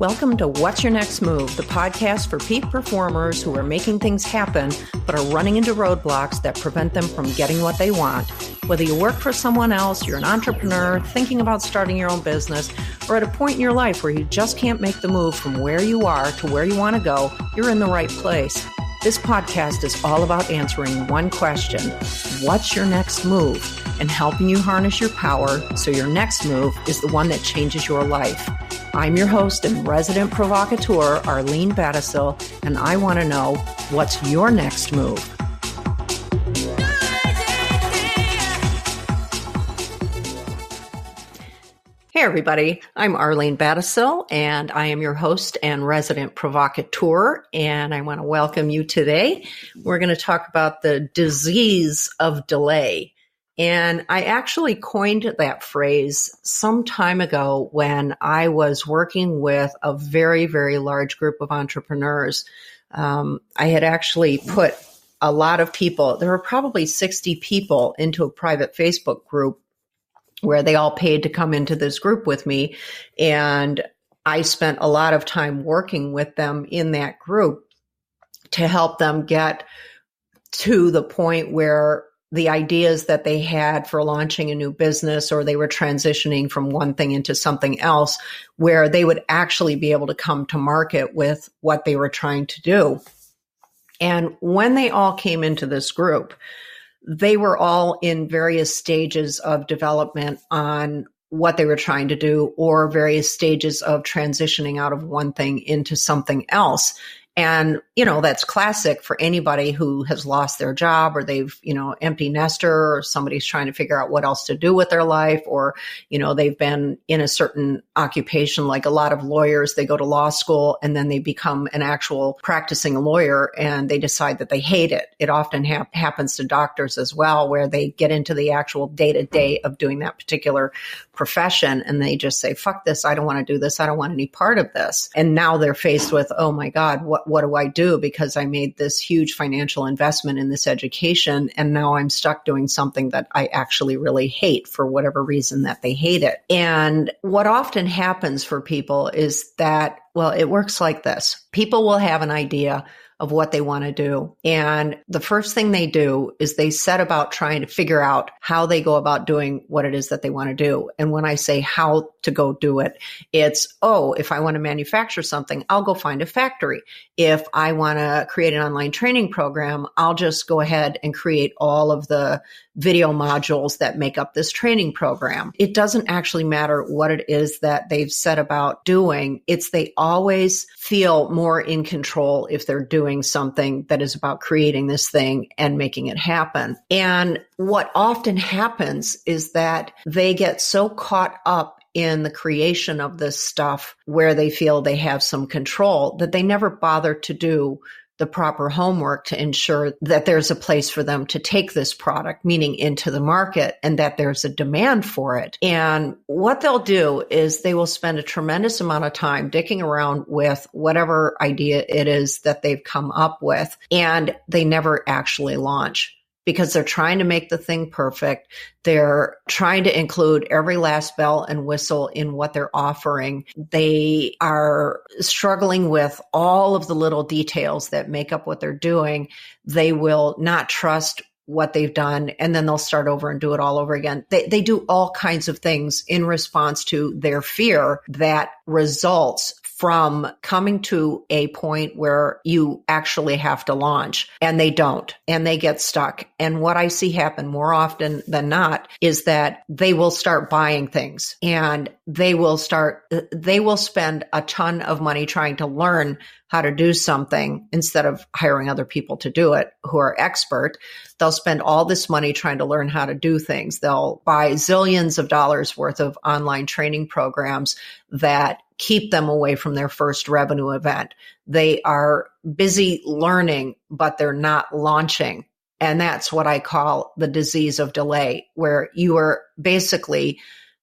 Welcome to What's Your Next Move, the podcast for peak performers who are making things happen but are running into roadblocks that prevent them from getting what they want. Whether you work for someone else, you're an entrepreneur, thinking about starting your own business, or at a point in your life where you just can't make the move from where you are to where you want to go, you're in the right place. This podcast is all about answering one question: what's your next move? And helping you harness your power so your next move is the one that changes your life. I'm your host and resident provocateur, Arlene Battishill, and I want to know, what's your next move? Hey everybody, I'm Arlene Battishill, and I am your host and resident provocateur, and I want to welcome you today. We're going to talk about the disease of delay. And I actually coined that phrase some time ago when I was working with a very, very large group of entrepreneurs. I had actually put a lot of people, there were probably 60 people, into a private Facebook group where they all paid to come into this group with me. And I spent a lot of time working with them in that group to help them get to the point where the ideas that they had for launching a new business, or they were transitioning from one thing into something else, where they would actually be able to come to market with what they were trying to do. And when they all came into this group, they were all in various stages of development on what they were trying to do, or various stages of transitioning out of one thing into something else. And, you know, that's classic for anybody who has lost their job, or they've, empty nester, or somebody's trying to figure out what else to do with their life, or, they've been in a certain occupation, like a lot of lawyers, they go to law school and then they become an actual practicing lawyer and they decide that they hate it. It often happens to doctors as well, where they get into the actual day-to-day of doing that particular profession and they just say, fuck this, I don't want to do this, I don't want any part of this. And now they're faced with, oh my God, what do I do? Because I made this huge financial investment in this education, and now I'm stuck doing something that I actually really hate for whatever reason that they hate it. And what often happens for people is that, well, it works like this. People will have an idea of what they want to do. And the first thing they do is they set about trying to figure out how they go about doing what it is that they want to do. And when I say how to go do it, it's, if I want to manufacture something, I'll go find a factory. If I want to create an online training program, I'll just go ahead and create all of the video modules that make up this training program. It doesn't actually matter what it is that they've set about doing. It's they always feel more in control if they're doing something that is about creating this thing and making it happen. And what often happens is that they get so caught up in the creation of this stuff where they feel they have some control that they never bother to do the proper homework to ensure that there's a place for them to take this product, meaning into the market, and that there's a demand for it. And what they'll do is they will spend a tremendous amount of time dicking around with whatever idea it is that they've come up with, and they never actually launch, because they're trying to make the thing perfect. They're trying to include every last bell and whistle in what they're offering. They are struggling with all of the little details that make up what they're doing. They will not trust what they've done, and then they'll start over and do it all over again. They do all kinds of things in response to their fear that results from coming to a point where you actually have to launch, and they don't, and they get stuck. And what I see happen more often than not is that they will start buying things, and they will spend a ton of money trying to learn how to do something instead of hiring other people to do it who are expert. They'll spend all this money trying to learn how to do things. They'll buy zillions of dollars worth of online training programs that keep them away from their first revenue event. They are busy learning, but they're not launching. And that's what I call the disease of delay, where you are basically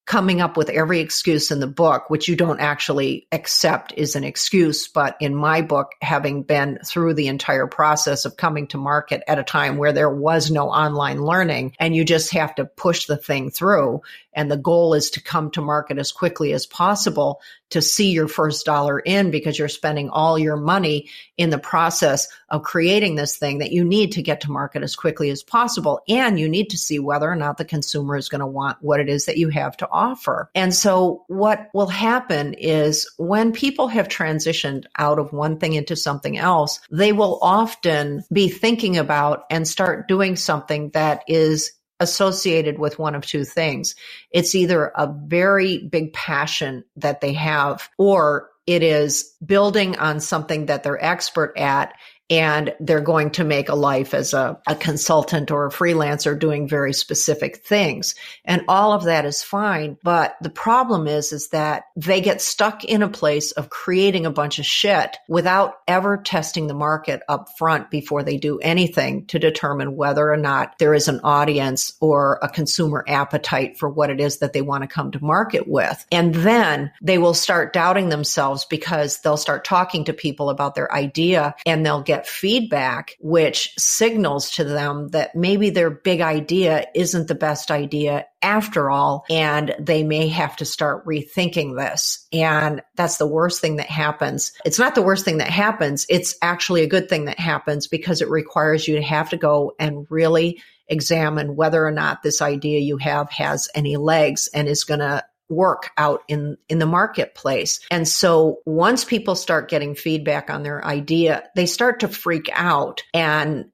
coming up with every excuse in the book, which you don't actually accept is an excuse. But in my book, having been through the entire process of coming to market at a time where there was no online learning and you just have to push the thing through, and the goal is to come to market as quickly as possible to see your first dollar in, because you're spending all your money in the process of creating this thing that you need to get to market as quickly as possible. And you need to see whether or not the consumer is going to want what it is that you have to offer. And so what will happen is when people have transitioned out of one thing into something else, they will often be thinking about and start doing something that is associated with one of two things. It's either a very big passion that they have, or it is building on something that they're expert at, and they're going to make a life as a consultant or a freelancer doing very specific things. And all of that is fine. But the problem is that they get stuck in a place of creating a bunch of shit without ever testing the market up front before they do anything to determine whether or not there is an audience or a consumer appetite for what it is that they want to come to market with. And then they will start doubting themselves, because they'll start talking to people about their idea and they'll get feedback, which signals to them that maybe their big idea isn't the best idea after all, and they may have to start rethinking this. And that's the worst thing that happens. It's not the worst thing that happens. It's actually a good thing that happens, because it requires you to have to go and really examine whether or not this idea you have has any legs and is going to work out in the marketplace. And so once people start getting feedback on their idea, they start to freak out and,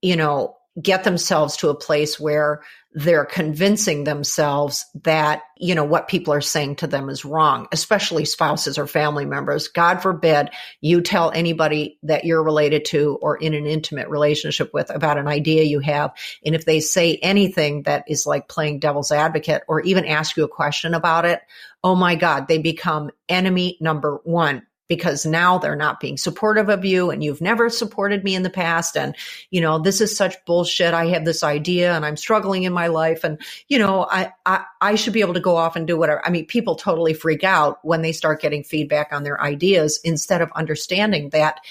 get themselves to a place where they're convincing themselves that, what people are saying to them is wrong, especially spouses or family members. God forbid you tell anybody that you're related to or in an intimate relationship with about an idea you have. And if they say anything that is like playing devil's advocate or even ask you a question about it, oh my God, they become enemy number one. Because now they're not being supportive of you, and you've never supported me in the past. And, this is such bullshit. I have this idea and I'm struggling in my life. And, I should be able to go off and do whatever. I mean, people totally freak out when they start getting feedback on their ideas, instead of understanding that,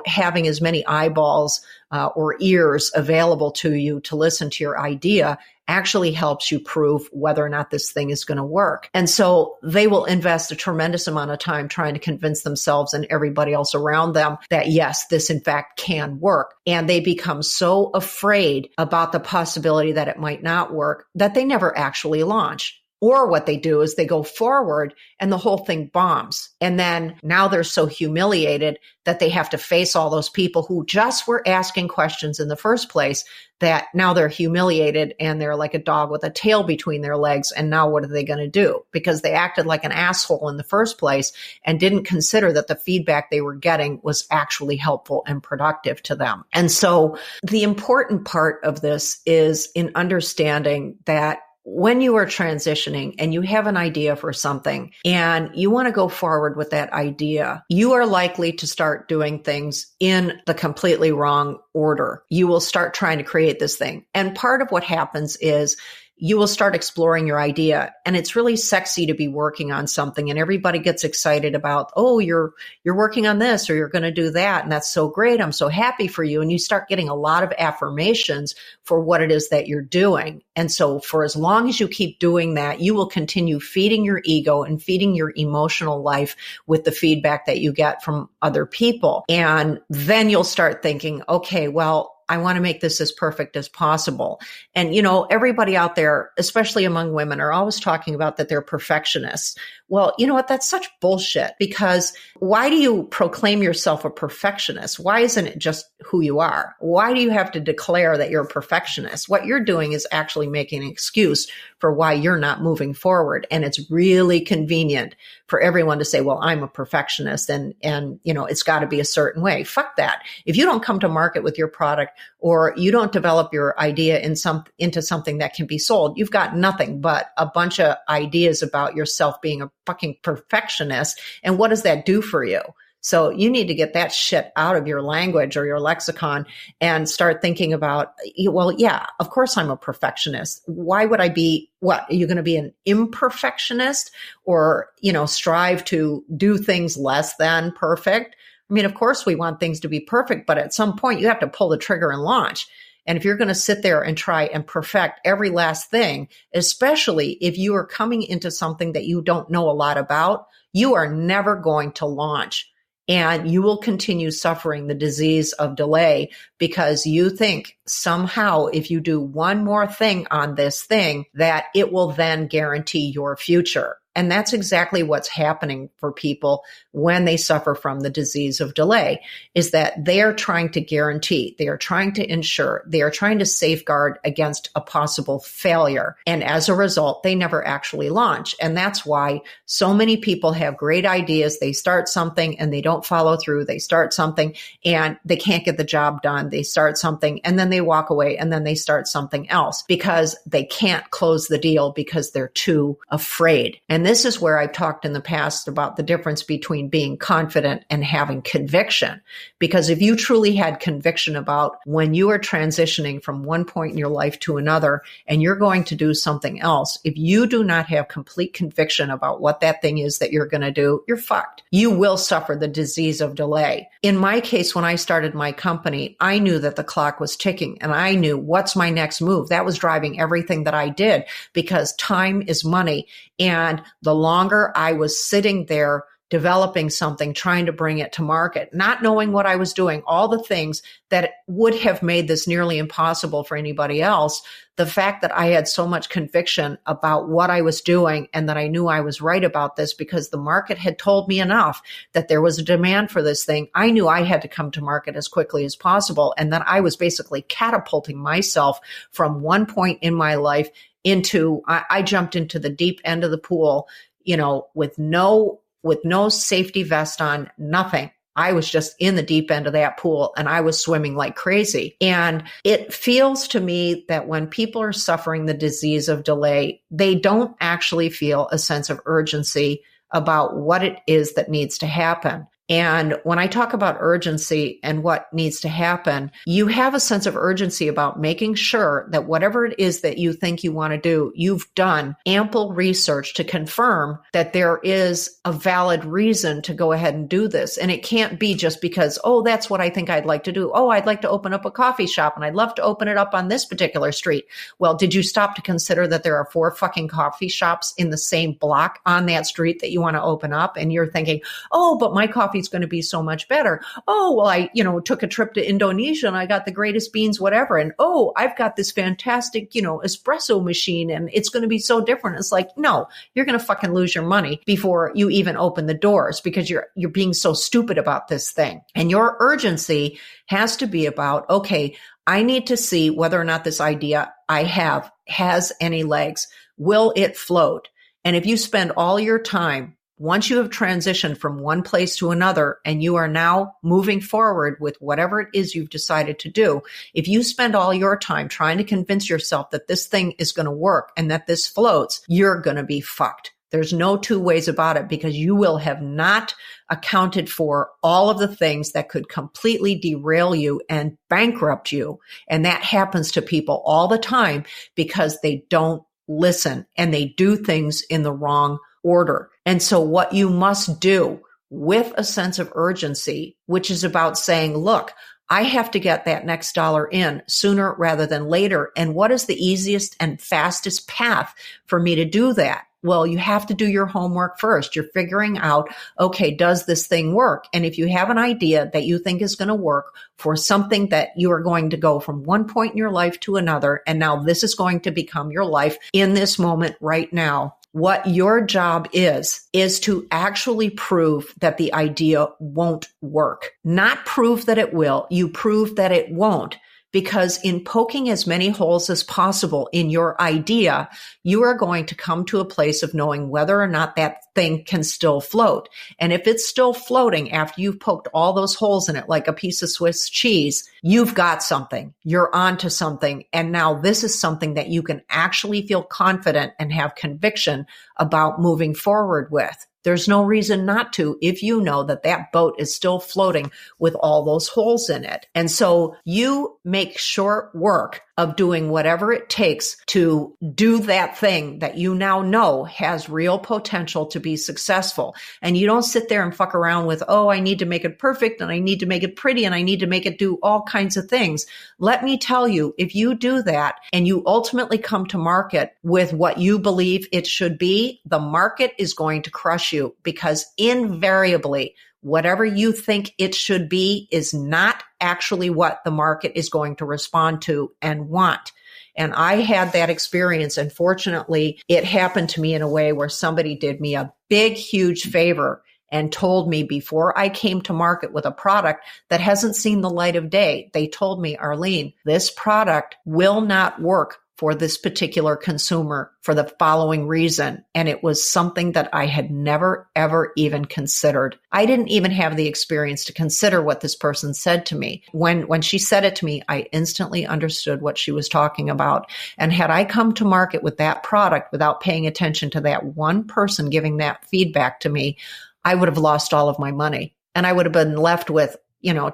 having as many eyeballs or ears available to you to listen to your idea actually helps you prove whether or not this thing is going to work. And so they will invest a tremendous amount of time trying to convince themselves and everybody else around them that, yes, this in fact can work. And they become so afraid about the possibility that it might not work that they never actually launch. Or what they do is they go forward and the whole thing bombs. And then now they're so humiliated that they have to face all those people who just were asking questions in the first place, that now they're humiliated and they're like a dog with a tail between their legs. And now what are they going to do? Because they acted like an asshole in the first place and didn't consider that the feedback they were getting was actually helpful and productive to them. And so the important part of this is in understanding that when you are transitioning and you have an idea for something and you want to go forward with that idea, you are likely to start doing things in the completely wrong order. You will start trying to create this thing. And part of what happens is you will start exploring your idea, and it's really sexy to be working on something, and everybody gets excited about, oh, you're working on this, or you're going to do that. And that's so great. I'm so happy for you. And you start getting a lot of affirmations for what it is that you're doing. And so for as long as you keep doing that, you will continue feeding your ego and feeding your emotional life with the feedback that you get from other people. And then you'll start thinking, okay, well, I want to make this as perfect as possible. And, everybody out there, especially among women, are always talking about that they're perfectionists. Well, you know what? That's such bullshit, because why do you proclaim yourself a perfectionist? Why isn't it just who you are? Why do you have to declare that you're a perfectionist? What you're doing is actually making an excuse for why you're not moving forward. And it's really convenient for everyone to say, well, I'm a perfectionist and it's got to be a certain way. Fuck that. If you don't come to market with your product, or you don't develop your idea into something that can be sold, you've got nothing but a bunch of ideas about yourself being a fucking perfectionist. And what does that do for you? So you need to get that shit out of your language or your lexicon and start thinking about, well, yeah, of course I'm a perfectionist. Why would I be, what, are you going to be an imperfectionist or, strive to do things less than perfect? I mean, of course we want things to be perfect, but at some point you have to pull the trigger and launch. And if you're going to sit there and try and perfect every last thing, especially if you are coming into something that you don't know a lot about, you are never going to launch. And you will continue suffering the disease of delay because you think somehow if you do one more thing on this thing, that it will then guarantee your future. And that's exactly what's happening for people when they suffer from the disease of delay, is that they are trying to guarantee, they are trying to ensure, they are trying to safeguard against a possible failure. And as a result, they never actually launch. And that's why so many people have great ideas. They start something and they don't follow through. They start something and they can't get the job done. They start something and then they walk away and then they start something else because they can't close the deal because they're too afraid. And this is where I've talked in the past about the difference between being confident and having conviction. Because if you truly had conviction about when you are transitioning from one point in your life to another and you're going to do something else, if you do not have complete conviction about what that thing is that you're going to do, you're fucked. You will suffer the disease of delay. In my case, when I started my company, I knew that the clock was ticking and I knew what's my next move. That was driving everything that I did because time is money. And the longer I was sitting there developing something, trying to bring it to market, not knowing what I was doing, all the things that would have made this nearly impossible for anybody else, the fact that I had so much conviction about what I was doing and that I knew I was right about this because the market had told me enough that there was a demand for this thing, I knew I had to come to market as quickly as possible. And that I was basically catapulting myself from one point in my life into, I jumped into the deep end of the pool, with no safety vest on, nothing. I was just in the deep end of that pool and I was swimming like crazy. And it feels to me that when people are suffering the disease of delay, they don't actually feel a sense of urgency about what it is that needs to happen. And when I talk about urgency and what needs to happen, you have a sense of urgency about making sure that whatever it is that you think you want to do, you've done ample research to confirm that there is a valid reason to go ahead and do this. And it can't be just because, oh, that's what I think I'd like to do. Oh, I'd like to open up a coffee shop and I'd love to open it up on this particular street. Well, did you stop to consider that there are 4 fucking coffee shops in the same block on that street that you want to open up? And you're thinking, oh, but my coffee is going to be so much better. Oh, well, I, took a trip to Indonesia and I got the greatest beans, whatever. And oh, I've got this fantastic, espresso machine and it's going to be so different. It's like, no, you're going to fucking lose your money before you even open the doors because you're being so stupid about this thing. And your urgency has to be about, okay, I need to see whether or not this idea I have has any legs. Will it float? And if you spend all your time, once you have transitioned from one place to another and you are now moving forward with whatever it is you've decided to do, if you spend all your time trying to convince yourself that this thing is going to work and that this floats, you're going to be fucked. There's no two ways about it because you will have not accounted for all of the things that could completely derail you and bankrupt you. And that happens to people all the time because they don't listen and they do things in the wrong order. And so what you must do with a sense of urgency, which is about saying, look, I have to get that next dollar in sooner rather than later. And what is the easiest and fastest path for me to do that? Well, you have to do your homework first. You're figuring out, okay, does this thing work? And if you have an idea that you think is going to work for something that you are going to go from one point in your life to another, and now this is going to become your life in this moment right now, what your job is to actually prove that the idea won't work. Not prove that it will, you prove that it won't. Because in poking as many holes as possible in your idea, you are going to come to a place of knowing whether or not that thing can still float. And if it's still floating after you've poked all those holes in it like a piece of Swiss cheese, you've got something. You're onto something. And now this is something that you can actually feel confident and have conviction about moving forward with. There's no reason not to if you know that that boat is still floating with all those holes in it. And so you make short work of doing whatever it takes to do that thing that you now know has real potential to be successful. And you don't sit there and fuck around with, oh, I need to make it perfect and I need to make it pretty and I need to make it do all kinds of things. Let me tell you, if you do that and you ultimately come to market with what you believe it should be, the market is going to crush you, because invariably, whatever you think it should be is not actually what the market is going to respond to and want. And I had that experience. And fortunately, it happened to me in a way where somebody did me a big, huge favor and told me before I came to market with a product that hasn't seen the light of day. They told me, Arlene, this product will not work for this particular consumer for the following reason. And it was something that I had never, ever even considered. I didn't even have the experience to consider what this person said to me. When she said it to me, I instantly understood what she was talking about. And had I come to market with that product without paying attention to that one person giving that feedback to me, I would have lost all of my money. And I would have been left with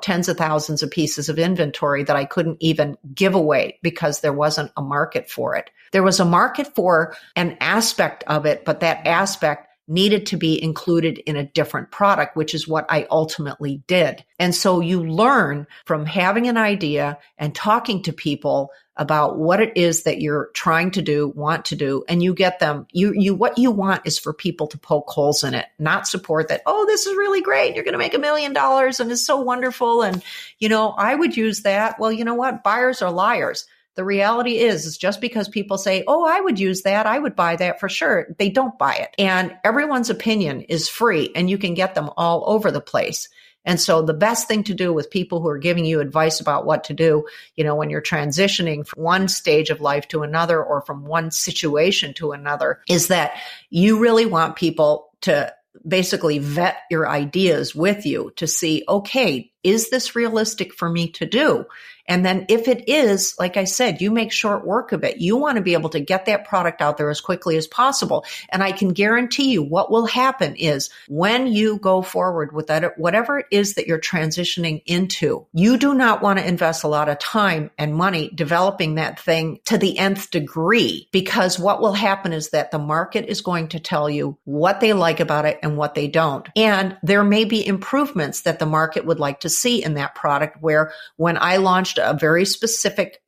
tens of thousands of pieces of inventory that I couldn't even give away because there wasn't a market for it. There was a market for an aspect of it, but that aspect needed to be included in a different product, which is what I ultimately did. And so you learn from having an idea and talking to people about what it is that you're trying to do, want to do, and you get them. What you want is for people to poke holes in it, not support that, oh, this is really great. You're going to make $1 million and it's so wonderful. And, I would use that. Well, you know what? Buyers are liars. The reality is just because people say, oh, I would use that, I would buy that for sure, they don't buy it. And everyone's opinion is free and you can get them all over the place. And so the best thing to do with people who are giving you advice about what to do, when you're transitioning from one stage of life to another or from one situation to another, is that you really want people to basically vet your ideas with you to see, okay, is this realistic for me to do? And then if it is, like I said, you make short work of it. You want to be able to get that product out there as quickly as possible. And I can guarantee you what will happen is when you go forward with that, whatever it is that you're transitioning into, you do not want to invest a lot of time and money developing that thing to the nth degree, because what will happen is that the market is going to tell you what they like about it and what they don't. And there may be improvements that the market would like to see in that product, where when I launched a very specific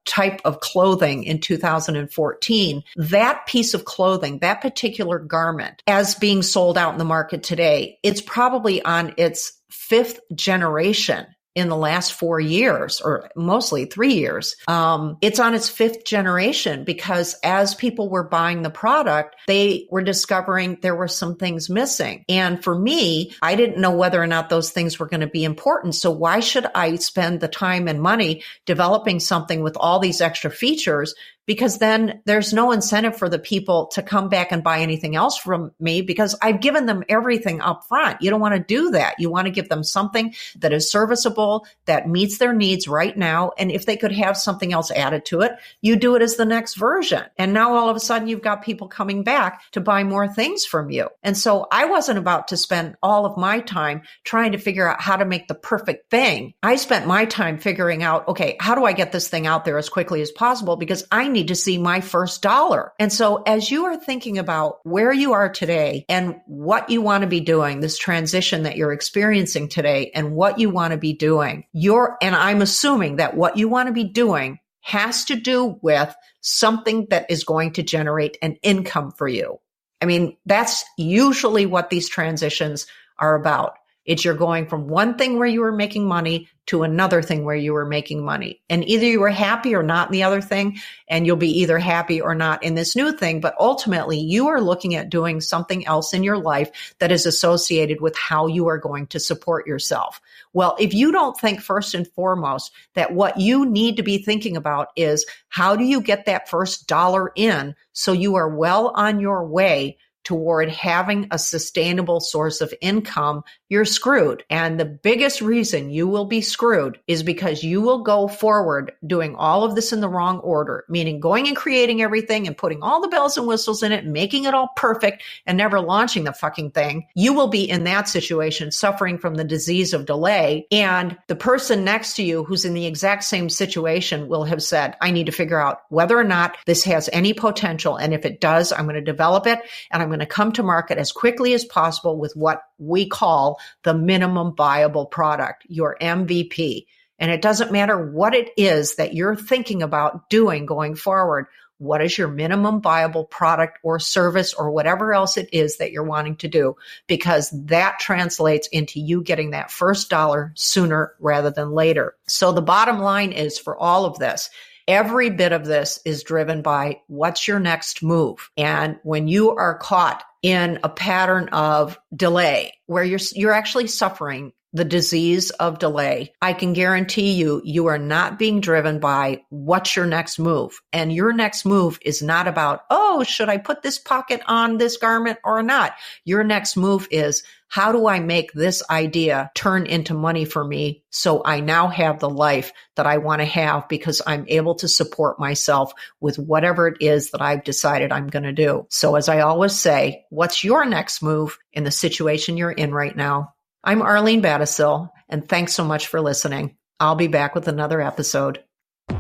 type of clothing in 2014, that piece of clothing, that particular garment, as being sold out in the market today, it's probably on its 5th generation in the last 4 years, or mostly 3 years. It's on its 5th generation because as people were buying the product, they were discovering there were some things missing. And for me, I didn't know whether or not those things were going to be important. So why should I spend the time and money developing something with all these extra features? Because then there's no incentive for the people to come back and buy anything else from me because I've given them everything up front. You don't want to do that. You want to give them something that is serviceable, that meets their needs right now. And if they could have something else added to it, you do it as the next version. And now all of a sudden you've got people coming back to buy more things from you. And so I wasn't about to spend all of my time trying to figure out how to make the perfect thing. I spent my time figuring out, okay, how do I get this thing out there as quickly as possible? Because I need to see my first dollar. And so as you are thinking about where you are today and what you want to be doing, this transition that you're experiencing today and what you want to be doing, and I'm assuming that what you want to be doing has to do with something that is going to generate an income for you. I mean, that's usually what these transitions are about. It's you're going from one thing where you were making money to another thing where you were making money. And either you were happy or not in the other thing, and you'll be either happy or not in this new thing. But ultimately, you are looking at doing something else in your life that is associated with how you are going to support yourself. Well, if you don't think first and foremost that what you need to be thinking about is how do you get that first dollar in so you are well on your way toward having a sustainable source of income, you're screwed. And the biggest reason you will be screwed is because you will go forward doing all of this in the wrong order, meaning going and creating everything and putting all the bells and whistles in it, making it all perfect and never launching the fucking thing. You will be in that situation suffering from the disease of delay. And the person next to you who's in the exact same situation will have said, I need to figure out whether or not this has any potential. And if it does, I'm going to develop it and I'm going to come to market as quickly as possible with what we call the minimum viable product, your MVP. And it doesn't matter what it is that you're thinking about doing going forward. What is your minimum viable product or service or whatever else it is that you're wanting to do? Because that translates into you getting that first dollar sooner rather than later. So the bottom line is for all of this, every bit of this is driven by what's your next move. And when you are caught in a pattern of delay where you're actually suffering the disease of delay, I can guarantee you are not being driven by what's your next move. And your next move is not about, oh, should I put this pocket on this garment or not? Your next move is, how do I make this idea turn into money for me so I now have the life that I want to have because I'm able to support myself with whatever it is that I've decided I'm going to do. So as I always say, what's your next move in the situation you're in right now? I'm Arlene Battishill, and thanks so much for listening. I'll be back with another episode.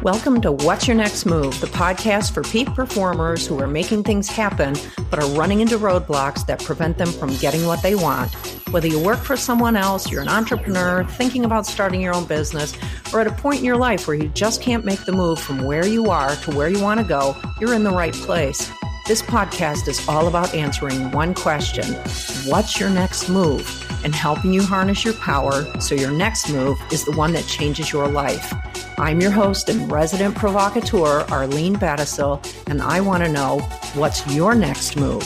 Welcome to What's Your Next Move, the podcast for peak performers who are making things happen but are running into roadblocks that prevent them from getting what they want. Whether you work for someone else, you're an entrepreneur, thinking about starting your own business, or at a point in your life where you just can't make the move from where you are to where you want to go, you're in the right place. This podcast is all about answering one question: what's your next move? And helping you harness your power so your next move is the one that changes your life. I'm your host and resident provocateur, Arlene Battishill, and I want to know, what's your next move?